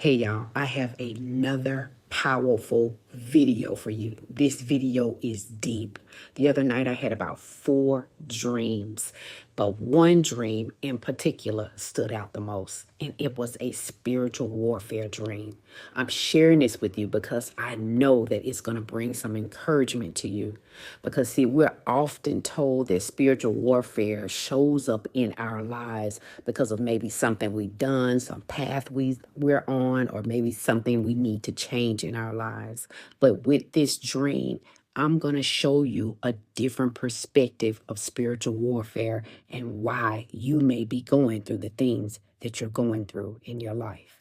Hey y'all, I have another powerful video for you. This video is deep. The other night I had about 4 dreams, but one dream in particular stood out the most, and it was a spiritual warfare dream. I'm sharing this with you because I know that it's going to bring some encouragement to you. Because see, we're often told that spiritual warfare shows up in our lives because of maybe something we've done, some path we're on, or maybe something we need to change in our lives. But with this dream, I'm going to show you a different perspective of spiritual warfare and why you may be going through the things that you're going through in your life.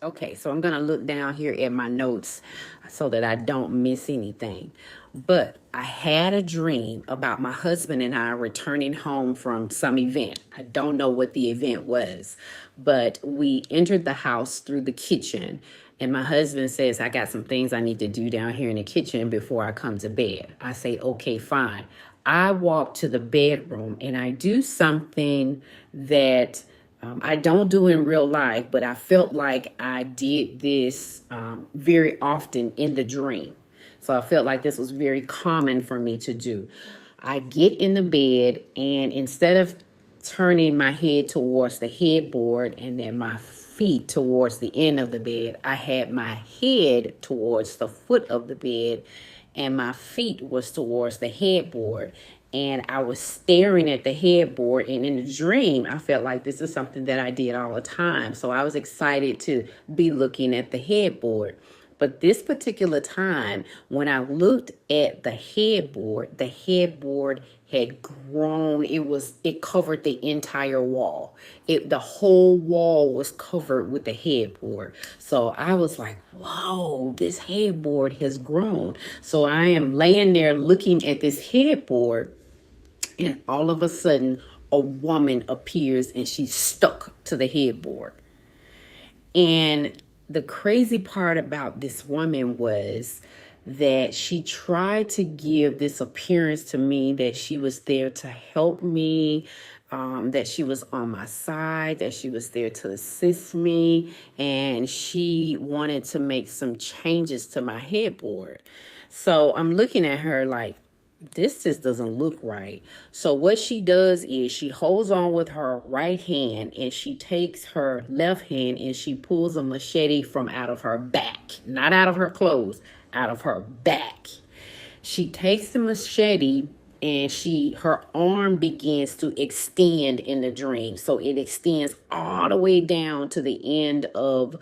Okay, so I'm going to look down here at my notes so that I don't miss anything. But I had a dream about my husband and I returning home from some event. I don't know what the event was, but we entered the house through the kitchen. And my husband says, I got some things I need to do down here in the kitchen before I come to bed. I say, okay, fine. I walk to the bedroom and I do something that I don't do in real life, but I felt like I did this very often in the dream. So I felt like this was very common for me to do. I get in the bed, and instead of turning my head towards the headboard and then my feet towards the end of the bed, I had my head towards the foot of the bed and my feet was towards the headboard. And I was staring at the headboard, and in the dream, I felt like this is something that I did all the time. So I was excited to be looking at the headboard. But this particular time, when I looked at the headboard had grown. It covered the entire wall. The whole wall was covered with the headboard. So I was like, whoa, this headboard has grown. So I am laying there looking at this headboard, and all of a sudden, a woman appears and she's stuck to the headboard. And the crazy part about this woman was that she tried to give this appearance to me that she was there to help me, that she was on my side, that she was there to assist me, and she wanted to make some changes to my headboard. So I'm looking at her like, this just doesn't look right. So what she does is she holds on with her right hand and she takes her left hand and she pulls a machete from out of her back, not out of her clothes, out of her back. She takes the machete and her arm begins to extend in the dream. So it extends all the way down to the end of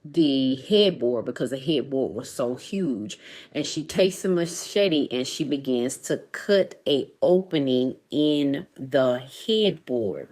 the headboard because the headboard was so huge. And she takes the machete and she begins to cut a opening in the headboard.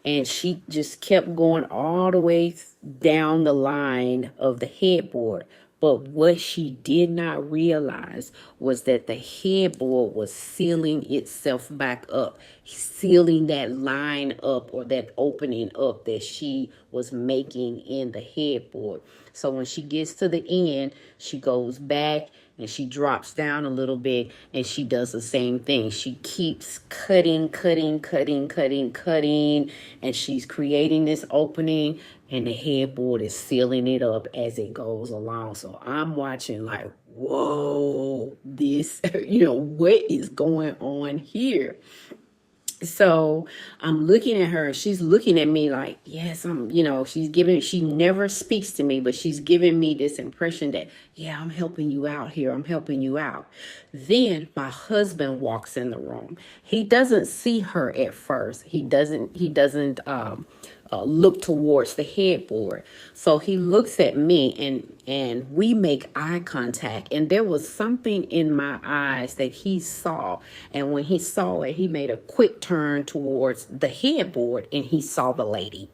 And she just kept going all the way down the line of the headboard. But what she did not realize was that the headboard was sealing itself back up, sealing that line up or that opening up that she was making in the headboard. So when she gets to the end, she goes back and she drops down a little bit and she does the same thing. She keeps cutting, and she's creating this opening, and the headboard is sealing it up as it goes along. So I'm watching like, whoa, this, what is going on here? So I'm looking at her. She's looking at me like, yes, she never speaks to me, but she's giving me this impression that, yeah, I'm helping you out here. I'm helping you out. Then my husband walks in the room. He doesn't see her at first. He doesn't look towards the headboard. So he looks at me and we make eye contact. And there was something in my eyes that he saw. And when he saw it, he made a quick turn towards the headboard and he saw the lady.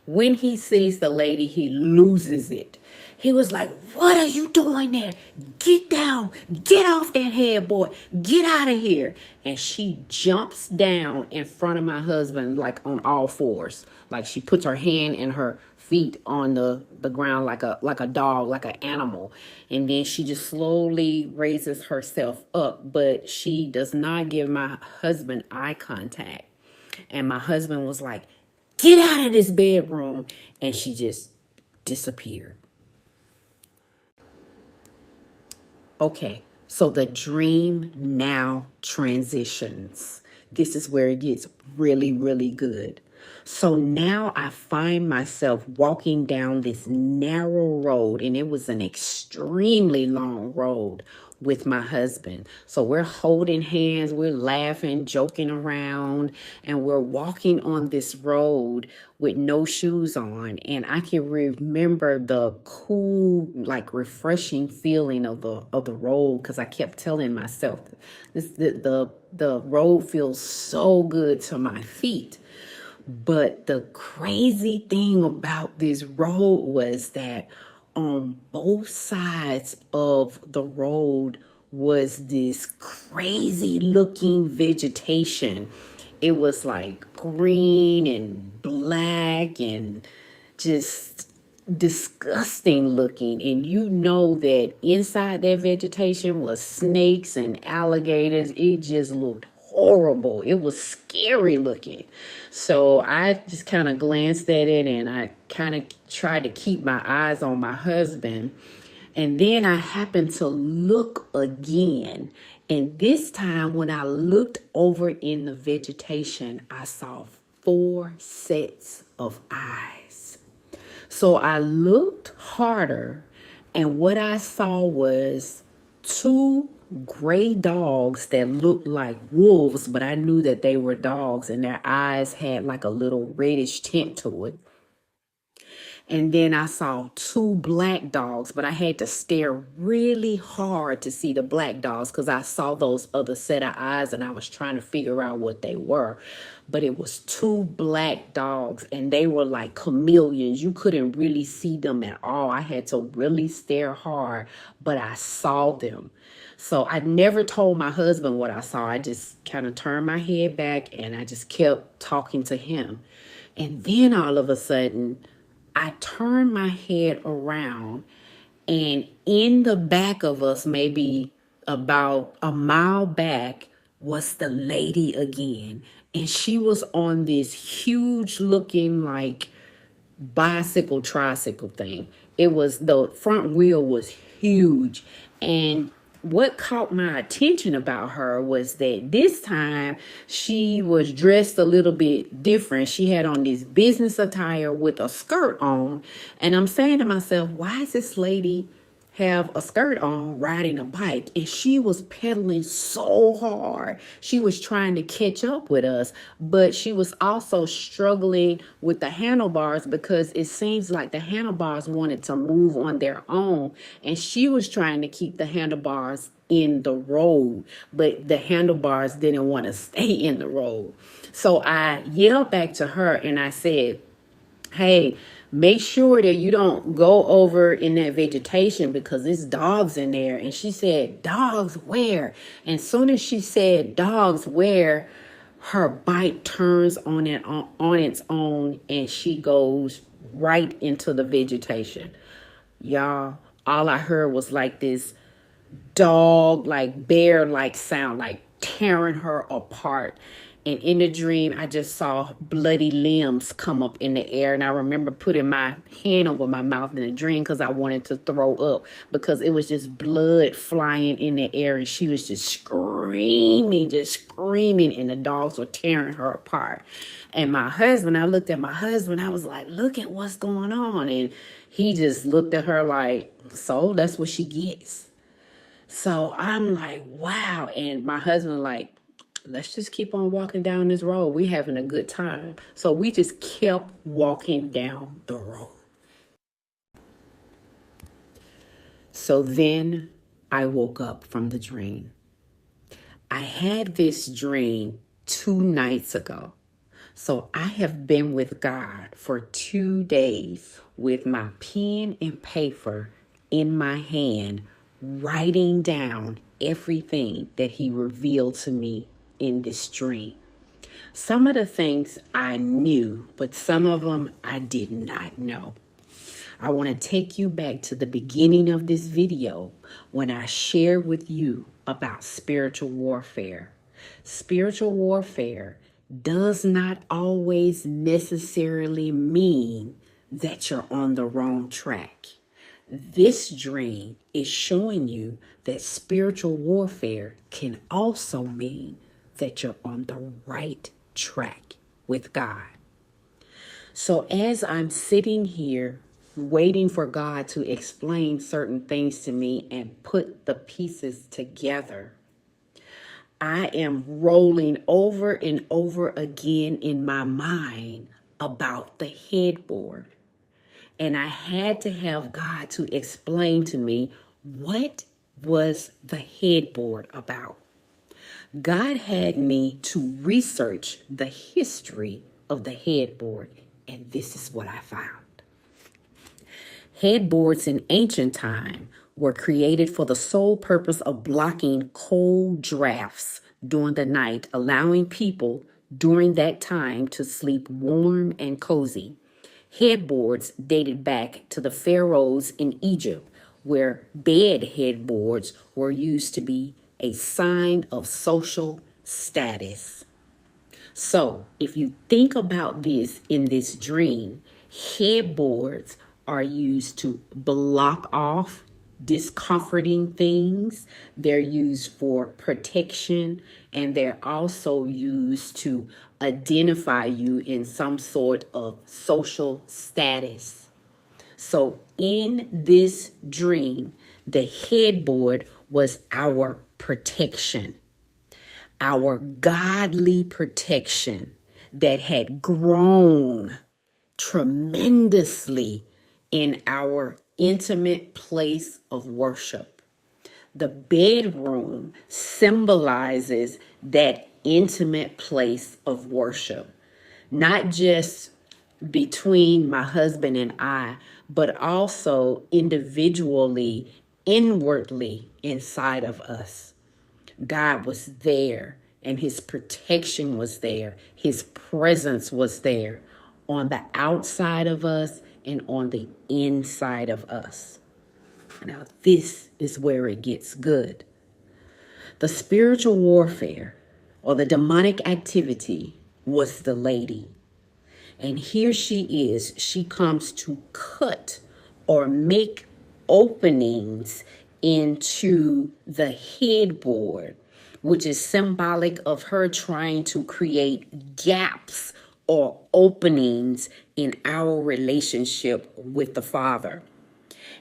When he sees the lady, he loses it. He was like, what are you doing there? Get down. Get off that headboard. Get out of here. And she jumps down in front of my husband, like on all fours. Like she puts her hand and her feet on the ground like a dog, like an animal. And then she just slowly raises herself up, but she does not give my husband eye contact. And my husband was like, get out of this bedroom. And she just disappeared. Okay, so the dream now transitions. This is where it gets really, really good. So now I find myself walking down this narrow road, and it was an extremely long road with my husband. So we're holding hands, we're laughing, joking around, and we're walking on this road with no shoes on. And I can remember the cool, like refreshing feeling of the road, because I kept telling myself the road feels so good to my feet. But the crazy thing about this road was that on both sides of the road was this crazy looking vegetation. It was like green and black and just disgusting looking. And you know that inside that vegetation was snakes and alligators. It just looked horrible. It was scary looking. So I just kind of glanced at it, and I kind of tried to keep my eyes on my husband. And then I happened to look again. And this time, when I looked over in the vegetation, I saw 4 sets of eyes. So I looked harder, and what I saw was 2 gray dogs that looked like wolves, but I knew that they were dogs, and their eyes had like a little reddish tint to it. And then I saw 2 black dogs, but I had to stare really hard to see the black dogs because I saw those other set of eyes and I was trying to figure out what they were. But it was 2 black dogs, and they were like chameleons. You couldn't really see them at all. I had to really stare hard, but I saw them. So I never told my husband what I saw. I just kind of turned my head back and I just kept talking to him. And then all of a sudden, I turned my head around, and in the back of us, maybe about a mile back, was the lady again. And she was on this huge looking like bicycle tricycle thing. It was, the front wheel was huge. And what caught my attention about her was that this time she was dressed a little bit different. She had on this business attire with a skirt on. And I'm saying to myself, why is this lady have a skirt on riding a bike? And she was pedaling so hard. She was trying to catch up with us, but she was also struggling with the handlebars because it seems like the handlebars wanted to move on their own, and she was trying to keep the handlebars in the road, but the handlebars didn't want to stay in the road. So I yelled back to her and I said, hey, make sure that you don't go over in that vegetation because there's dogs in there. And she said, dogs where? And soon as she said dogs where, her bike turns on its own, and she goes right into the vegetation. Y'all, all I heard was like this dog, like bear like sound, like tearing her apart. And in the dream, I just saw bloody limbs come up in the air. And I remember putting my hand over my mouth in the dream because I wanted to throw up because it was just blood flying in the air. And she was just screaming. And the dogs were tearing her apart. And my husband, I looked at my husband. I was like, look at what's going on. And he just looked at her like, so that's what she gets. So I'm like, wow. And my husband like, let's just keep on walking down this road. We having a good time. So we just kept walking down the road. So then I woke up from the dream. I had this dream 2 nights ago. So I have been with God for 2 days with my pen and paper in my hand, writing down everything that he revealed to me in this dream. Some of the things I knew, but some of them I did not know. I want to take you back to the beginning of this video when I shared with you about spiritual warfare. Spiritual warfare does not always necessarily mean that you're on the wrong track. This dream is showing you that spiritual warfare can also mean that you're on the right track with God. So as I'm sitting here waiting for God to explain certain things to me and put the pieces together, I am rolling over and over again in my mind about the headboard. And I had to have God to explain to me, what was the headboard about? God had me to research the history of the headboard, and this is what I found. Headboards in ancient time were created for the sole purpose of blocking cold drafts during the night, allowing people during that time to sleep warm and cozy. Headboards dated back to the pharaohs in Egypt, where bed headboards were used to be a sign of social status. So, if you think about this in this dream, headboards are used to block off discomforting things. They're used for protection, and they're also used to identify you in some sort of social status. So in this dream, the headboard was our protection, our godly protection that had grown tremendously in our intimate place of worship. The bedroom symbolizes that intimate place of worship, not just between my husband and I, but also individually, inwardly inside of us. God was there, and his protection was there. His presence was there on the outside of us and on the inside of us. Now, this is where it gets good. The spiritual warfare or the demonic activity was the lady. And here she is. She comes to cut or make openings into the headboard, which is symbolic of her trying to create gaps or openings in our relationship with the Father.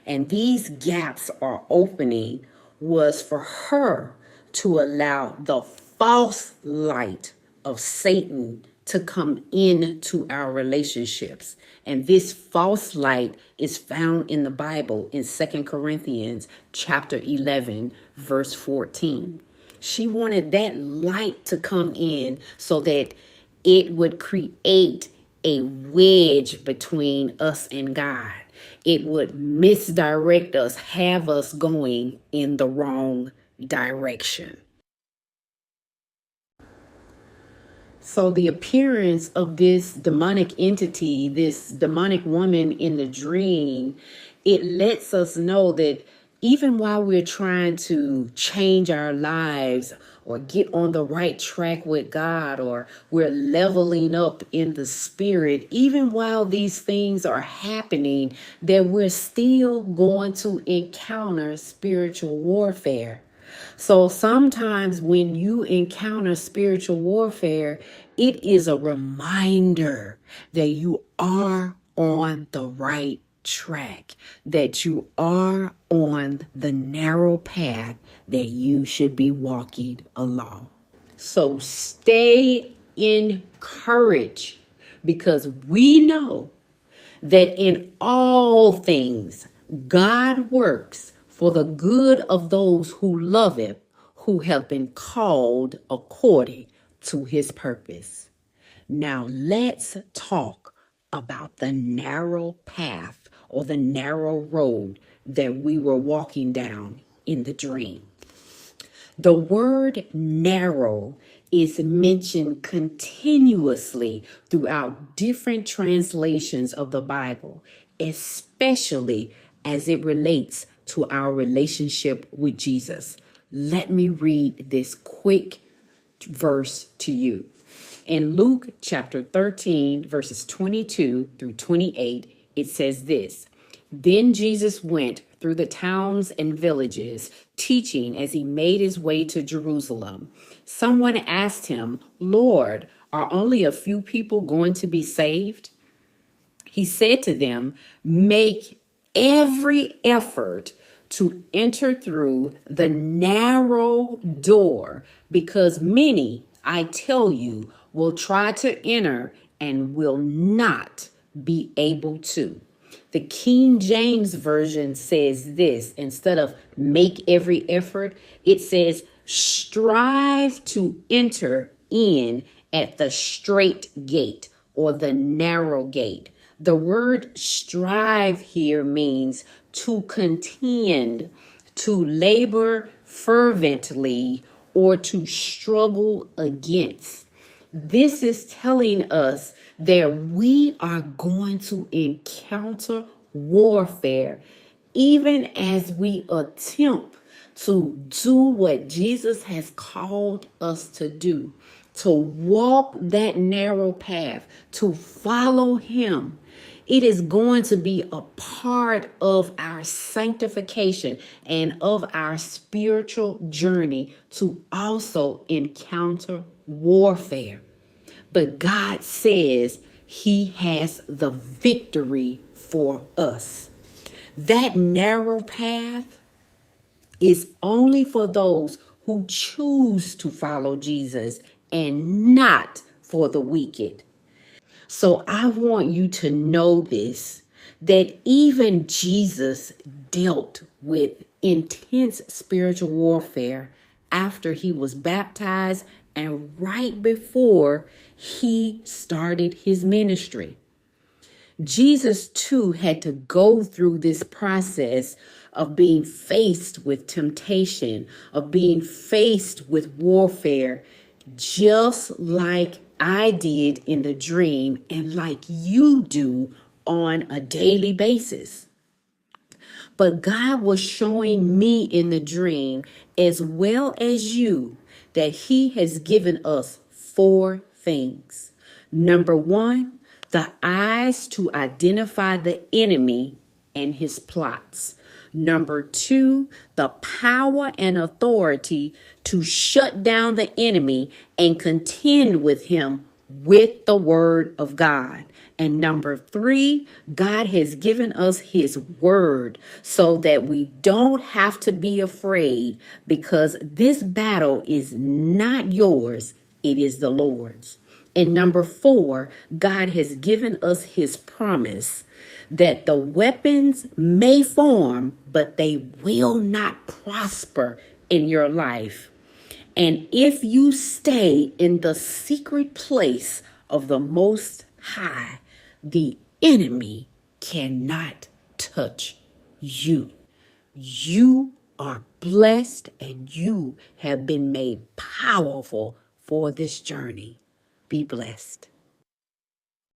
And these gaps or opening was for her to allow the false light of Satan to come into our relationships. And this false light is found in the Bible in 2 Corinthians chapter 11, verse 14. She wanted that light to come in so that it would create a wedge between us and God. It would misdirect us, have us going in the wrong direction. So the appearance of this demonic entity, this demonic woman in the dream, it lets us know that even while we're trying to change our lives or get on the right track with God, or we're leveling up in the spirit, even while these things are happening, that we're still going to encounter spiritual warfare. So sometimes when you encounter spiritual warfare, it is a reminder that you are on the right track, that you are on the narrow path that you should be walking along. So stay encouraged, because we know that in all things God works for the good of those who love him, who have been called according to his purpose. Now let's talk about the narrow path or the narrow road that we were walking down in the dream. The word narrow is mentioned continuously throughout different translations of the Bible, especially as it relates to our relationship with Jesus. Let me read this quick verse to you. In Luke chapter 13, verses 22 through 28, it says this: Then Jesus went through the towns and villages, teaching as he made his way to Jerusalem. Someone asked him, Lord, are only a few people going to be saved? He said to them, Make every effort to enter through the narrow door, because many, I tell you, will try to enter and will not be able to. The King James Version says this: instead of make every effort, it says strive to enter in at the straight gate or the narrow gate. The word strive here means to contend, to labor fervently, or to struggle against. This is telling us that we are going to encounter warfare even as we attempt to do what Jesus has called us to do, to walk that narrow path, to follow him. It is going to be a part of our sanctification and of our spiritual journey to also encounter warfare. But God says he has the victory for us. That narrow path is only for those who choose to follow Jesus and not for the wicked. So I want you to know this, that even Jesus dealt with intense spiritual warfare after he was baptized and right before he started his ministry. Jesus too had to go through this process of being faced with temptation, of being faced with warfare, just like I did in the dream and like you do on a daily basis. But God was showing me in the dream, as well as you, that he has given us 4 things. Number 1, the eyes to identify the enemy and his plots. Number 2, the power and authority to shut down the enemy and contend with him with the word of God. And number 3, God has given us his word so that we don't have to be afraid, because this battle is not yours, it is the Lord's. And number 4, God has given us his promise that the weapons may form, but they will not prosper in your life. And if you stay in the secret place of the Most High, the enemy cannot touch you. You are blessed and you have been made powerful for this journey. Be blessed.